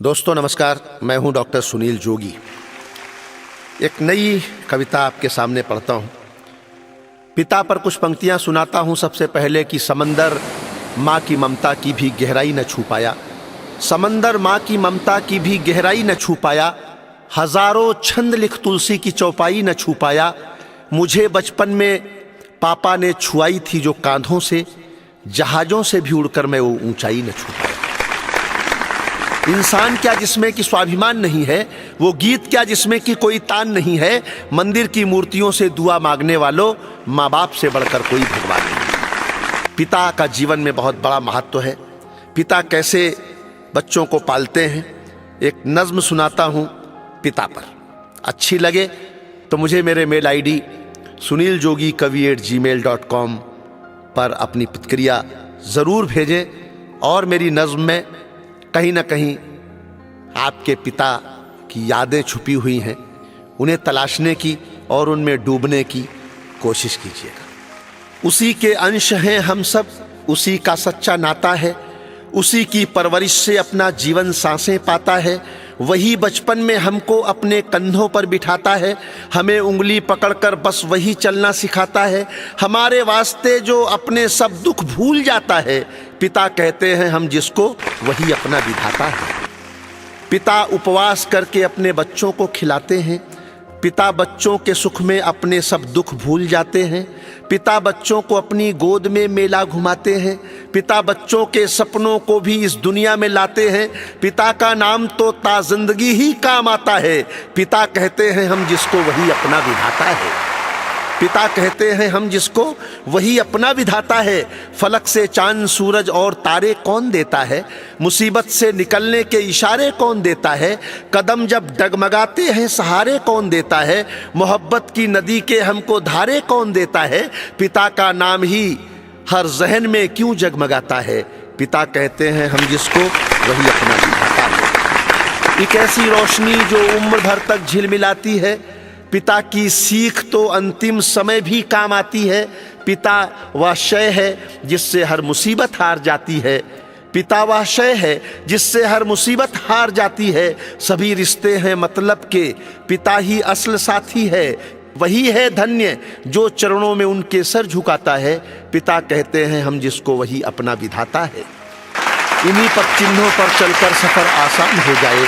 दोस्तों नमस्कार, मैं हूं डॉक्टर सुनील जोगी। एक नई कविता आपके सामने पढ़ता हूं। पिता पर कुछ पंक्तियां सुनाता हूं। सबसे पहले कि समंदर माँ की ममता की भी गहराई न छू पाया, समंदर माँ की ममता की भी गहराई न छू पाया, हजारों छंद लिख तुलसी की चौपाई न छू पाया। मुझे बचपन में पापा ने छुआई थी जो कांधों से, जहाजों से भी उड़कर मैं वो ऊंचाई न छू पाया। इंसान क्या जिसमें कि स्वाभिमान नहीं है, वो गीत क्या जिसमें कि कोई तान नहीं है। मंदिर की मूर्तियों से दुआ मांगने वालों, माँ बाप से बढ़कर कोई भगवान नहीं। पिता का जीवन में बहुत बड़ा महत्व है। पिता कैसे बच्चों को पालते हैं, एक नज्म सुनाता हूँ पिता पर। अच्छी लगे तो मुझे मेरे मेल आईडी suniljogi@gmail.com पर अपनी प्रतिक्रिया ज़रूर भेजें। और मेरी नज्म में कहीं ना कहीं आपके पिता की यादें छुपी हुई हैं, उन्हें तलाशने की और उनमें डूबने की कोशिश कीजिएगा। उसी के अंश हैं हम सब, उसी का सच्चा नाता है, उसी की परवरिश से अपना जीवन सांसें पाता है। वही बचपन में हमको अपने कंधों पर बिठाता है, हमें उंगली पकड़कर बस वही चलना सिखाता है। हमारे वास्ते जो अपने सब दुख भूल जाता है, पिता कहते हैं हम जिसको, वही अपना विधाता है। पिता उपवास करके अपने बच्चों को खिलाते हैं, पिता बच्चों के सुख में अपने सब दुख भूल जाते हैं। पिता बच्चों को अपनी गोद में मेला घुमाते हैं, पिता बच्चों के सपनों को भी इस दुनिया में लाते हैं। पिता का नाम तो ता जिंदगी ही काम आता है, पिता कहते हैं हम जिसको, वही अपना विधाता है। पिता कहते हैं हम जिसको, वही अपना विधाता है। फलक से चांद सूरज और तारे कौन देता है, मुसीबत से निकलने के इशारे कौन देता है। कदम जब डगमगाते हैं सहारे कौन देता है, मोहब्बत की नदी के हमको धारे कौन देता है। पिता का नाम ही हर जहन में क्यों जगमगाता है, पिता कहते हैं हम जिसको, वही अपना विधाता है। एक ऐसी रोशनी जो उम्र भर तक झिलमिलाती है, पिता की सीख तो अंतिम समय भी काम आती है। पिता वह शय है जिससे हर मुसीबत हार जाती है, पिता वह शय है जिससे हर मुसीबत हार जाती है। सभी रिश्ते हैं मतलब के, पिता ही असल साथी है। वही है धन्य जो चरणों में उनके सर झुकाता है, पिता कहते हैं हम जिसको, वही अपना विधाता है। इन्हीं पद चिन्हों पर चलकर सफर आसान हो जाए,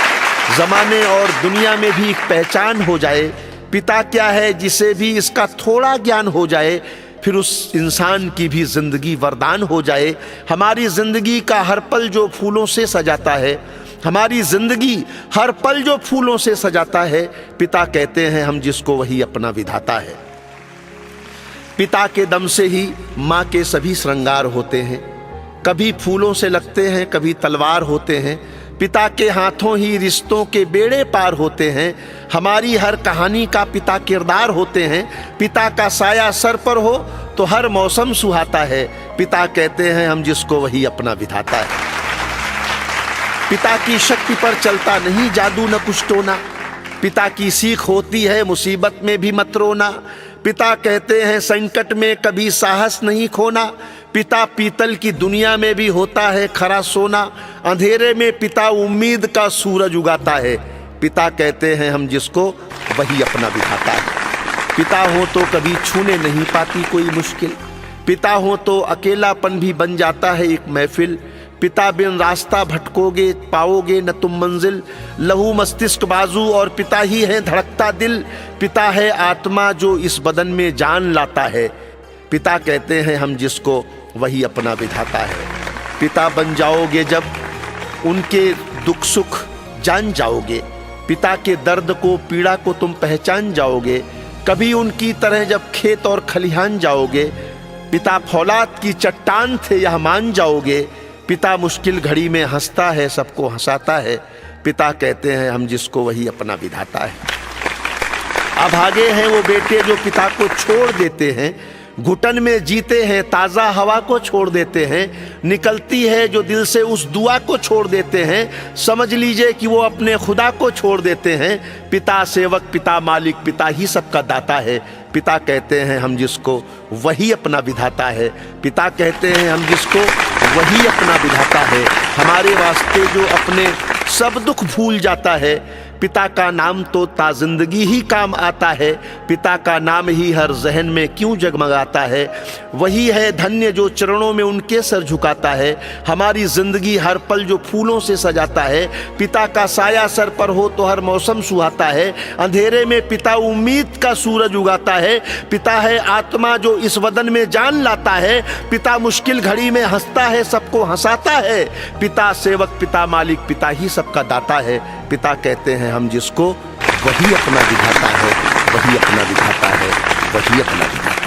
जमाने और दुनिया में भी एक पहचान हो जाए। पिता क्या है जिसे भी इसका थोड़ा ज्ञान हो जाए, फिर उस इंसान की भी जिंदगी वरदान हो जाए। हमारी जिंदगी का हर पल जो फूलों से सजाता है, हमारी जिंदगी हर पल जो फूलों से सजाता है, पिता कहते हैं हम जिसको, वही अपना विधाता है। पिता के दम से ही माँ के सभी श्रृंगार होते हैं, कभी फूलों से लगते हैं कभी तलवार होते हैं। पिता के हाथों ही रिश्तों के बेड़े पार होते हैं, हमारी हर कहानी का पिता किरदार होते हैं। पिता का साया सर पर हो तो हर मौसम सुहाता है, पिता कहते हैं हम जिसको, वही अपना विधाता है। पिता की शक्ति पर चलता नहीं जादू न कुछ टोना, पिता की सीख होती है मुसीबत में भी मत रोना। पिता कहते हैं संकट में कभी साहस नहीं खोना, पिता पीतल की दुनिया में भी होता है खरा सोना। अंधेरे में पिता उम्मीद का सूरज उगाता है, पिता कहते हैं हम जिसको, वही अपना विधाता है। पिता हो तो कभी छूने नहीं पाती कोई मुश्किल, पिता हो तो अकेलापन भी बन जाता है एक महफिल। पिता बिन रास्ता भटकोगे पाओगे न तुम मंजिल, लहू मस्तिष्क बाजू और पिता ही है धड़कता दिल। पिता है आत्मा जो इस बदन में जान लाता है, पिता कहते हैं हम जिसको, वही अपना विधाता है। पिता बन जाओगे जब उनके दुख सुख जान जाओगे, पिता के दर्द को पीड़ा को तुम पहचान जाओगे। कभी उनकी तरह जब खेत और खलिहान जाओगे, पिता फौलाद की चट्टान थे यह मान जाओगे। पिता मुश्किल घड़ी में हंसता है सबको हंसाता है, पिता कहते हैं हम जिसको, वही अपना विधाता है। अभागे हैं वो बेटे जो पिता को छोड़ देते हैं, घुटन में जीते हैं ताज़ा हवा को छोड़ देते हैं। निकलती है जो दिल से उस दुआ को छोड़ देते हैं, समझ लीजिए कि वो अपने खुदा को छोड़ देते हैं। पिता सेवक पिता मालिक, पिता ही सबका दाता है, पिता कहते हैं हम जिसको, वही अपना विधाता है। पिता कहते हैं हम जिसको, वही अपना विधाता है। हमारे वास्ते जो अपने सब दुख भूल जाता है। पिता का नाम तो ताजिंदगी ही काम आता है, पिता का नाम ही हर जहन में क्यों जगमगाता है। वही है धन्य जो चरणों में उनके सर झुकाता है, हमारी जिंदगी हर पल जो फूलों से सजाता है। पिता का साया सर पर हो तो हर मौसम सुहाता है, अंधेरे में पिता उम्मीद का सूरज उगाता है। पिता है आत्मा जो इस वदन में जान लाता है, पिता मुश्किल घड़ी में हंसता है सबको हंसाता है। पिता सेवक पिता मालिक पिता ही सबका दाता है। पिता कहते हैं हम जिसको, वही अपना दिखाता है, वही अपना दिखाता है, वही अपना दिखाता है।